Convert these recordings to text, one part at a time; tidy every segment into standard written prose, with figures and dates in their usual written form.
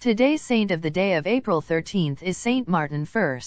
Today's saint of the day of April 13th is Saint Martin I.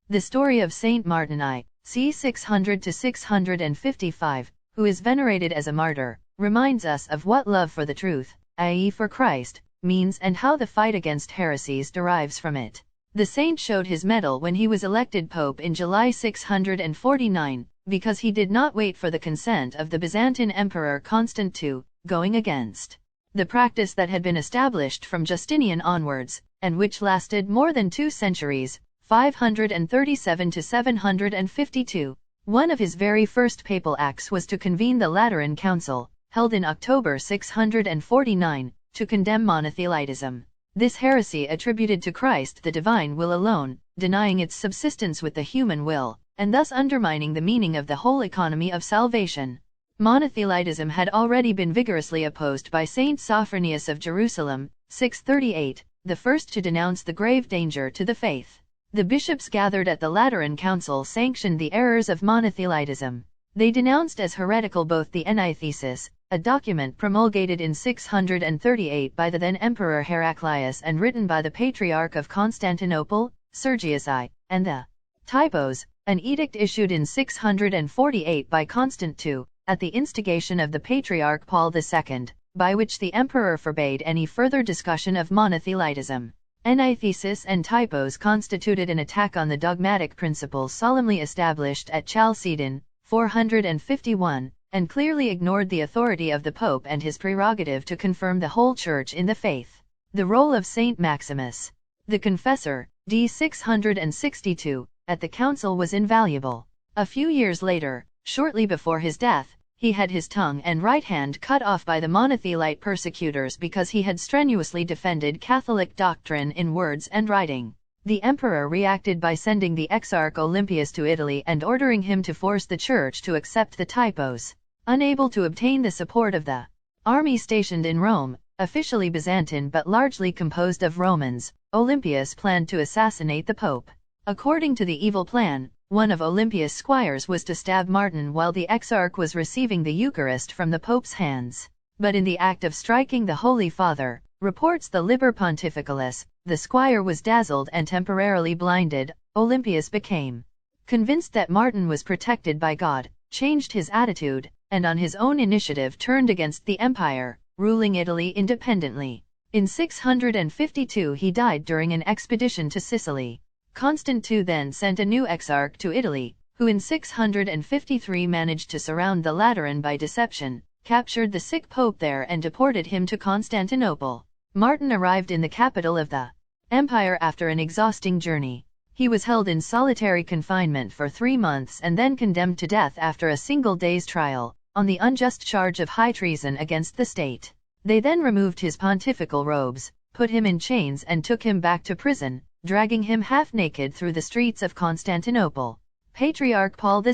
The story of Saint Martin I, c. 600 to 655, who is venerated as a martyr, reminds us of what love for the truth, i.e. for Christ, means and how the fight against heresies derives from it. The saint showed his mettle when he was elected pope in July 649, because he did not wait for the consent of the Byzantine Emperor Constantine II, going against the practice that had been established from Justinian onwards, and which lasted more than 2 centuries, 537 to 752. One of his very first papal acts was to convene the Lateran Council, held in October 649, to condemn monothelitism. This heresy attributed to Christ the divine will alone, denying its subsistence with the human will, and thus undermining the meaning of the whole economy of salvation. Monothelitism had already been vigorously opposed by Saint Sophronius of Jerusalem, 638, the first to denounce the grave danger to the faith. The bishops gathered at the Lateran Council sanctioned the errors of monothelitism. They denounced as heretical both the Enithesis, a document promulgated in 638 by the then Emperor Heraclius and written by the Patriarch of Constantinople, Sergius I, and the Typos, an edict issued in 648 by Constantine II, at the instigation of the Patriarch Paul II, by which the emperor forbade any further discussion of monothelitism. Enithesis and Typos constituted an attack on the dogmatic principles solemnly established at Chalcedon, 451, and clearly ignored the authority of the Pope and his prerogative to confirm the whole Church in the faith. The role of Saint Maximus, the Confessor, d. 662, at the council was invaluable. A few years later, shortly before his death, he had his tongue and right hand cut off by the monothelite persecutors because he had strenuously defended Catholic doctrine in words and writing. The emperor reacted by sending the Exarch Olympius to Italy and ordering him to force the church to accept the Typos. Unable to obtain the support of the army stationed in Rome, officially Byzantine but largely composed of Romans, Olympius planned to assassinate the pope. According to the evil plan, one of Olympius' squires was to stab Martin while the exarch was receiving the Eucharist from the Pope's hands. But in the act of striking the Holy Father, reports the Liber Pontificalis, the squire was dazzled and temporarily blinded. Olympius became convinced that Martin was protected by God, changed his attitude, and on his own initiative turned against the empire, ruling Italy independently. In 652 he died during an expedition to Sicily. Constantine II then sent a new exarch to Italy, who in 653 managed to surround the Lateran by deception, captured the sick pope there and deported him to Constantinople. Martin arrived in the capital of the empire after an exhausting journey. He was held in solitary confinement for 3 months and then condemned to death after a single day's trial, on the unjust charge of high treason against the state. They then removed his pontifical robes, put him in chains and took him back to prison, dragging him half-naked through the streets of Constantinople. Patriarch Paul II,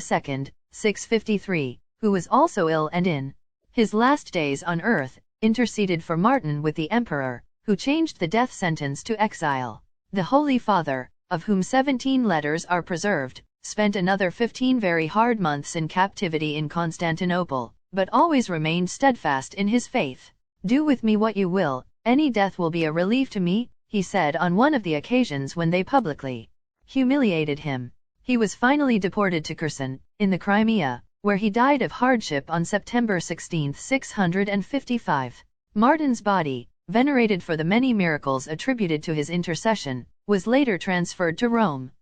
653, who was also ill and in his last days on earth, interceded for Martin with the emperor, who changed the death sentence to exile. The Holy Father, of whom 17 letters are preserved, spent another 15 very hard months in captivity in Constantinople, but always remained steadfast in his faith. "Do with me what you will, any death will be a relief to me," he said on one of the occasions when they publicly humiliated him. He was finally deported to Kherson, in the Crimea, where he died of hardship on September 16, 655. Martin's body, venerated for the many miracles attributed to his intercession, was later transferred to Rome.